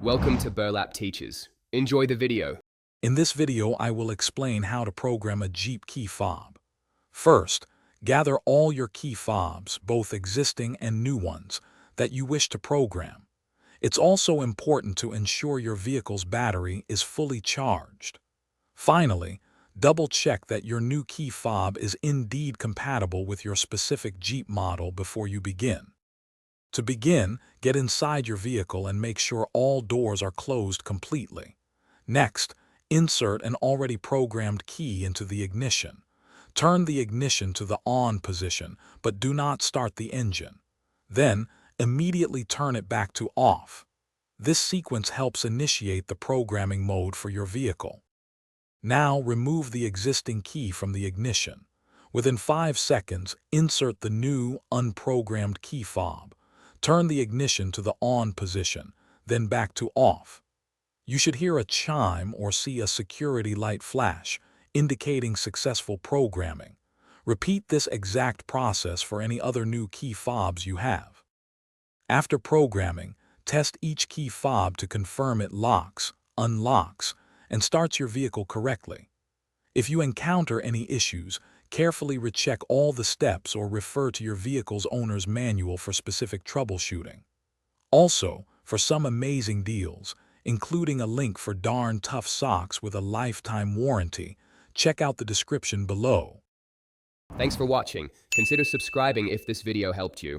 Welcome to Burlap Teachers. Enjoy the video. In this video, I will explain how to program a Jeep key fob. First, gather all your key fobs, both existing and new ones, that you wish to program. It's also important to ensure your vehicle's battery is fully charged. Finally, double-check that your new key fob is indeed compatible with your specific Jeep model before you begin. To begin, get inside your vehicle and make sure all doors are closed completely. Next, insert an already programmed key into the ignition. Turn the ignition to the on position, but do not start the engine. Then, immediately turn it back to off. This sequence helps initiate the programming mode for your vehicle. Now, remove the existing key from the ignition. Within 5 seconds, insert the new, unprogrammed key fob. Turn the ignition to the on position, then back to off. You should hear a chime or see a security light flash, indicating successful programming. Repeat this exact process for any other new key fobs you have. After programming, test each key fob to confirm it locks, unlocks, and starts your vehicle correctly. If you encounter any issues, carefully recheck all the steps or refer to your vehicle's owner's manual for specific troubleshooting. Also, for some amazing deals, including a link for darn tough socks with a lifetime warranty, check out the description below. Thanks for watching. Consider subscribing if this video helped you.